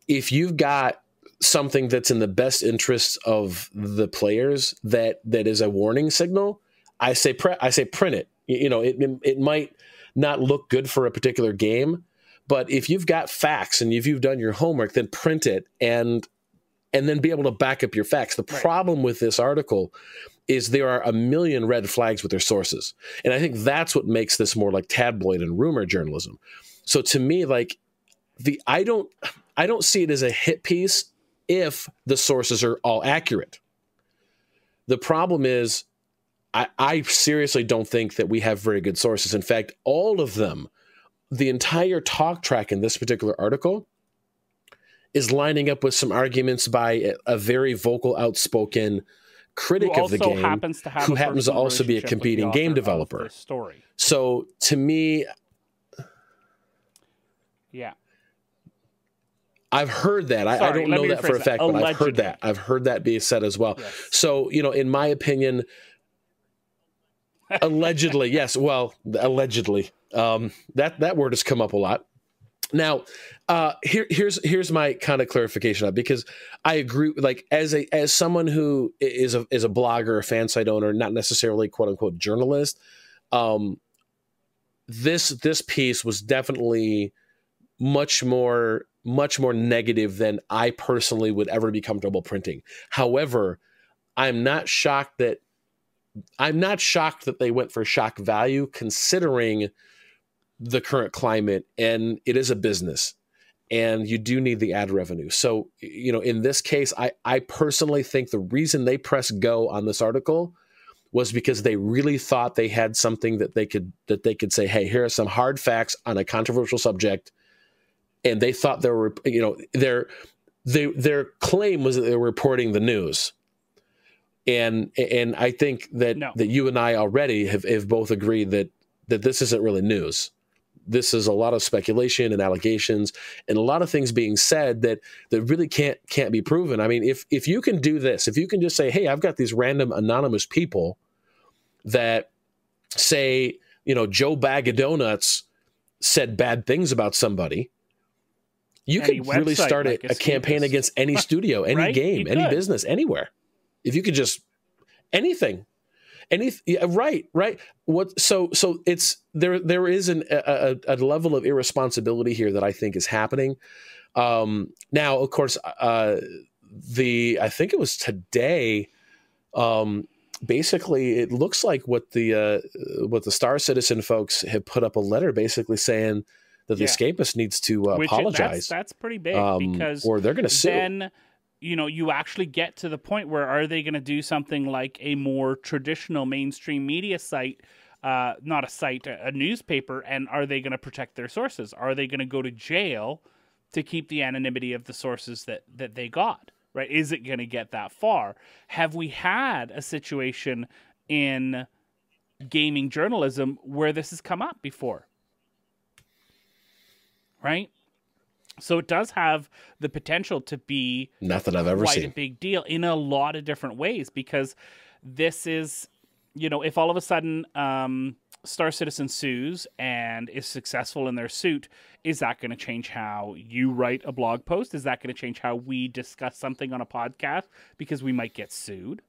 S3: If you've got something that's in the best interests of the players that is a warning signal, I say print it. It might not look good for a particular game, but if you've got facts and if you've done your homework, then print it and then be able to back up your facts. The problem with this article is there are a million red flags with their sources. And I think that's what makes this more like tabloid and rumor journalism. So to me, like I don't see it as a hit piece if the sources are all accurate. The problem is I seriously don't think that we have very good sources. In fact, all of them, the entire talk track in this particular article is lining up with some arguments by a very vocal, outspoken critic of the game who happens to also be a competing game developer.
S1: Story.
S3: So to me,
S1: yeah,
S3: I've heard that. I don't know that for a fact, but I've heard that. I've heard that be said as well. Yes. So, in my opinion, allegedly, yes. Well, allegedly, that word has come up a lot. Now, here's my kind of clarification on it, because I agree. Like as someone who is a blogger, a fan site owner, not necessarily quote unquote journalist, this piece was definitely much more negative than I personally would ever be comfortable printing. However, I'm not shocked that they went for shock value, considering the current climate, and it is a business and you do need the ad revenue. So, in this case, I personally think the reason they pressed go on this article was because they really thought they had something that they could say, hey, here are some hard facts on a controversial subject. And they thought there were, their claim was that they were reporting the news. And I think that you and I already have both agreed that this isn't really news. This is a lot of speculation and allegations and a lot of things being said that really can't be proven. I mean, if you can do this, if you can just say, hey, I've got these random anonymous people that say, Joe Bag of Donuts said bad things about somebody, you could really start a campaign against any studio, any right? game, any business, anywhere. If you could just anything. Right. What? So it's there is a level of irresponsibility here that I think is happening. Now, of course, I think it was today. Basically, it looks like what the Star Citizen folks have put up a letter, basically saying that the Escapist needs to apologize.
S1: That's pretty big, because
S3: or they're going to sue.
S1: Then you actually get to the point where are they going to do something like a more traditional mainstream media site, not a site, a newspaper, and are they going to protect their sources? Are they going to go to jail to keep the anonymity of the sources that they got? Right? Is it going to get that far? Have we had a situation in gaming journalism where this has come up before? Right? So it does have the potential to be
S3: nothing I've ever seen.
S1: A big deal in a lot of different ways, because this is, if all of a sudden Star Citizen sues and is successful in their suit, is that going to change how you write a blog post? Is that going to change how we discuss something on a podcast because we might get sued?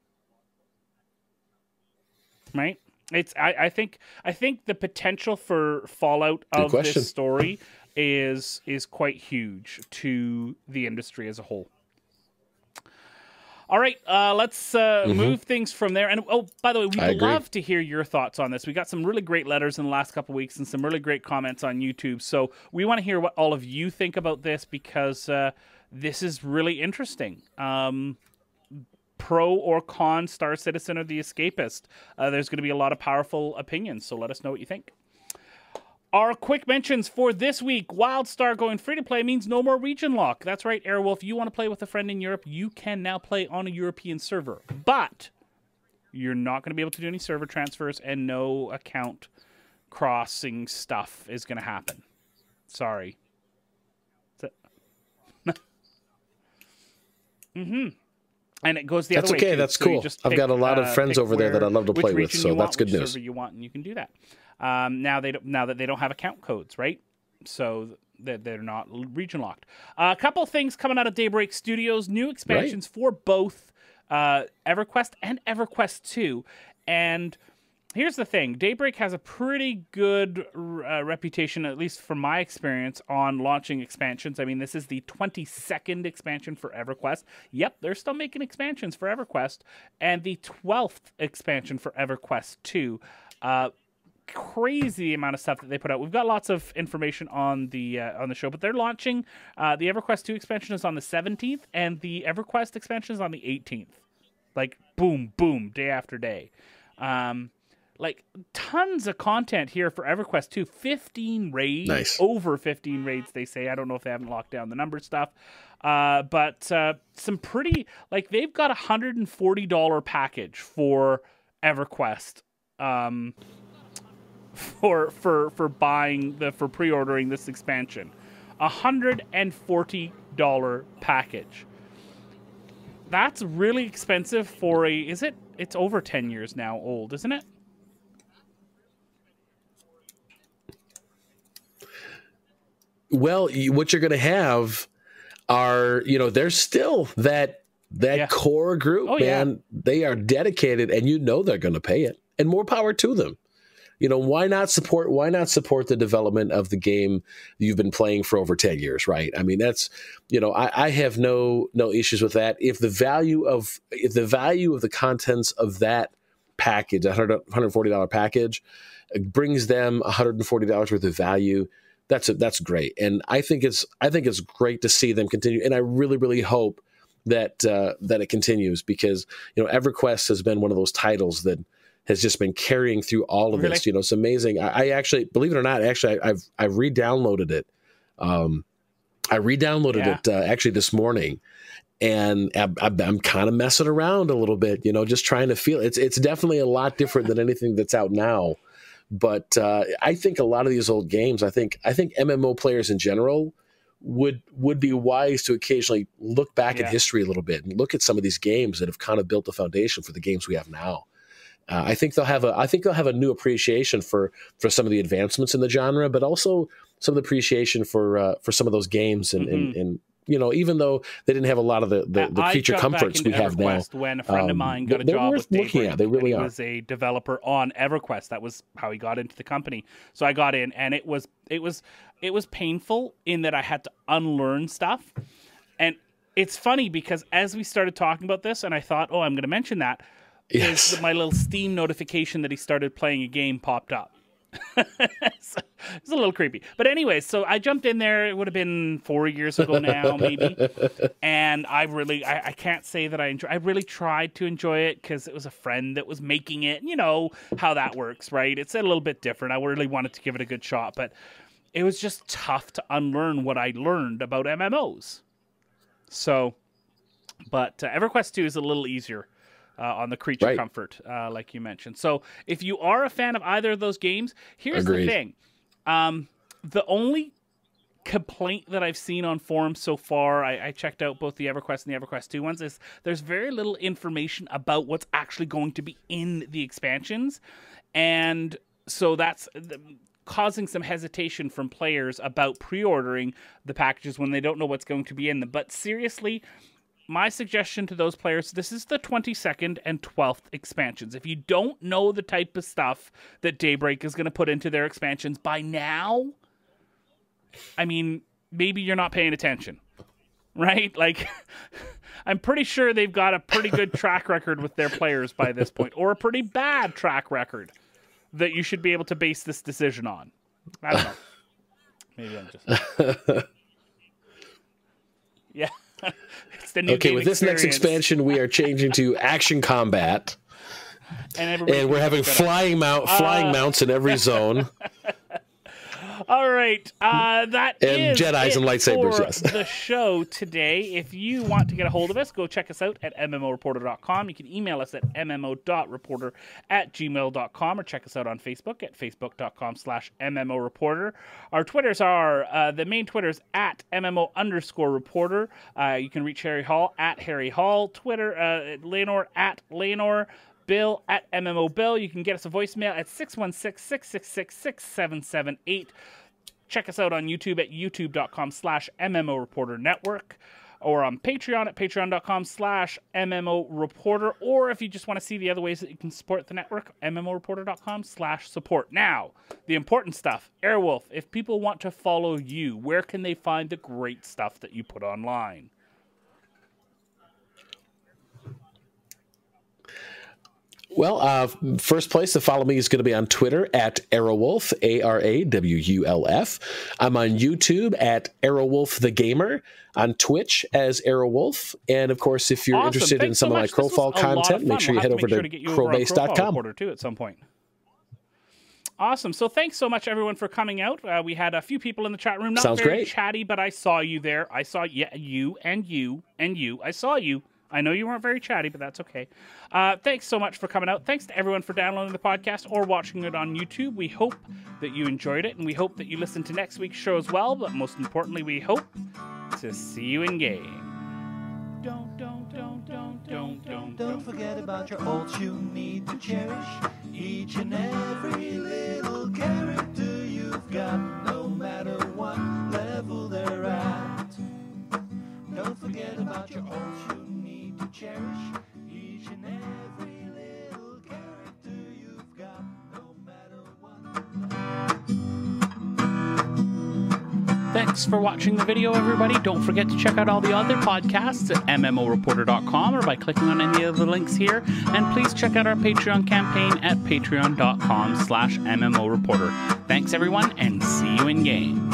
S1: Right? I think the potential for fallout of this story is quite huge to the industry as a whole. All right, let's move things from there. And by the way, we'd love to hear your thoughts on this. We got some really great letters in the last couple of weeks and some really great comments on YouTube. So we want to hear what all of you think about this, because this is really interesting. pro or con Star Citizen or The Escapist. There's going to be a lot of powerful opinions, so let us know what you think. Our quick mentions for this week. Wildstar going free-to-play means no more region lock. That's right, Arawulf. You want to play with a friend in Europe, you can now play on a European server. But you're not going to be able to do any server transfers, and no account crossing stuff is going to happen. Sorry. And it goes the other way.
S3: That's okay.
S1: Too.
S3: That's
S1: so
S3: cool. I've got a lot of friends over there that I'd love to play with, so that's good news.
S1: Server you want, and you can do that. Now that they don't have account codes, right? So they're not region locked. A couple things coming out of Daybreak Studios: new expansions for both EverQuest and EverQuest 2. And here's the thing: Daybreak has a pretty good reputation, at least from my experience, on launching expansions. I mean, this is the 22nd expansion for EverQuest. Yep, they're still making expansions for EverQuest, and the 12th expansion for EverQuest 2. Crazy amount of stuff that they put out. We've got lots of information on the show, but they're launching the EverQuest 2 expansion is on the 17th, and the EverQuest expansion is on the 18th. Like boom, boom, day after day. Like tons of content here for EverQuest 2. 15 raids,
S3: nice.
S1: Over 15 raids. They say. I don't know if they haven't locked down the number stuff, but some pretty like they've got $140 package for EverQuest. For pre-ordering this expansion, $140 package. That's really expensive for a. It's over 10 years now old, isn't it?
S3: Well, what you're going to have are, there's still that core group, man. Yeah. They are dedicated, and they're going to pay it, and more power to them. Why not support the development of the game you've been playing for over 10 years, right? I mean, that's, I have no issues with that. If the value of the contents of that package, $140 package, brings them $140 worth of value, that's great. And I think it's great to see them continue. And I really, really hope that it continues, because, EverQuest has been one of those titles that has just been carrying through all of this. It's amazing. I actually, believe it or not, I've re-downloaded it. I re-downloaded it actually this morning, and I'm kind of messing around a little bit, just trying to feel it. It's definitely a lot different than anything that's out now. But I think a lot of these old games, I think MMO players in general would be wise to occasionally look back at history a little bit and look at some of these games that have kind of built the foundation for the games we have now. I think they'll have a new appreciation for some of the advancements in the genre, but also some of the appreciation for some of those games, and even though they didn't have a lot of the feature comforts we have now.
S1: When a friend of mine got a job with Daybreak,
S3: they really
S1: he was a developer on EverQuest. That was how he got into the company. So I got in, and it was painful in that I had to unlearn stuff. And it's funny because as we started talking about this, and I thought, I'm going to mention that. Yes. My little Steam notification that he started playing a game popped up. It's a little creepy. But anyway, so I jumped in there. It would have been 4 years ago now, maybe. And I can't say that I really tried to enjoy it because it was a friend that was making it. You know how that works, right? It's a little bit different. I really wanted to give it a good shot, but it was just tough to unlearn what I learned about MMOs. So, but EverQuest 2 is a little easier. On the creature comfort, like you mentioned. So if you are a fan of either of those games, here's the thing. The only complaint that I've seen on forums so far, I checked out both the EverQuest and the EverQuest 2 ones, is there's very little information about what's actually going to be in the expansions. And so that's causing some hesitation from players about pre-ordering the packages when they don't know what's going to be in them. But seriously, my suggestion to those players, this is the 22nd and 12th expansions. If you don't know the type of stuff that Daybreak is going to put into their expansions by now, I mean, maybe you're not paying attention, right? Like, I'm pretty sure they've got a pretty good track record with their players by this point, or a pretty bad track record that you should be able to base this decision on. I don't know. Maybe I'm just... Yeah. It's the new
S3: Okay,
S1: game
S3: with this next
S1: experience.
S3: expansion, we are changing to action combat,
S1: And
S3: we're having flying mounts in every zone.
S1: All right, that is
S3: Jedis
S1: it
S3: and lightsabers,
S1: for
S3: yes.
S1: the show today. If you want to get a hold of us, go check us out at MMOreporter.com. You can email us at mmo.reporter@gmail.com or check us out on Facebook at facebook.com/MMOreporter. Our Twitters are, the main Twitter is at MMO_reporter. You can reach Harry Hall at Harry Hall. Twitter, Leonor at Leonor. Bill at MMO Bill. You can get us a voicemail at 616-666-6778. Check us out on YouTube at youtube.com/MMO Reporter Network, or on Patreon at patreon.com/MMO Reporter, or if you just want to see the other ways that you can support the network, MMOreporter.com/support. Now, the important stuff. Arawulf, if people want to follow you, where can they find the great stuff that you put online?
S3: Well, first place to follow me is going to be on Twitter at Arawulf, ARAWULF. I'm on YouTube at Arawulf the Gamer, on Twitch as Arawulf, and of course, if you're interested in some of my Crowfall content, make sure you head over to crowbase.com.
S1: Too at some point. Awesome. So thanks so much, everyone, for coming out. We had a few people in the chat room. Not
S3: Sounds
S1: very
S3: great.
S1: chatty, but I saw you there. I saw you and you. I saw you. I know you weren't very chatty, but that's okay. Thanks so much for coming out. Thanks to everyone for downloading the podcast or watching it on YouTube. We hope that you enjoyed it, and we hope that you listen to next week's show as well. But most importantly, we hope to see you in game.
S2: Don't forget about your ults you need to cherish. Each and every little character you've got, no matter what level they're at. Don't forget about your ults you need to cherish. Each and every little character you've got, no matter what.
S1: Thanks for watching the video, everybody. Don't forget to check out all the other podcasts at MMOreporter.com or by clicking on any of the links here. And please check out our Patreon campaign at patreon.com/MMOreporter. Thanks, everyone, and see you in game.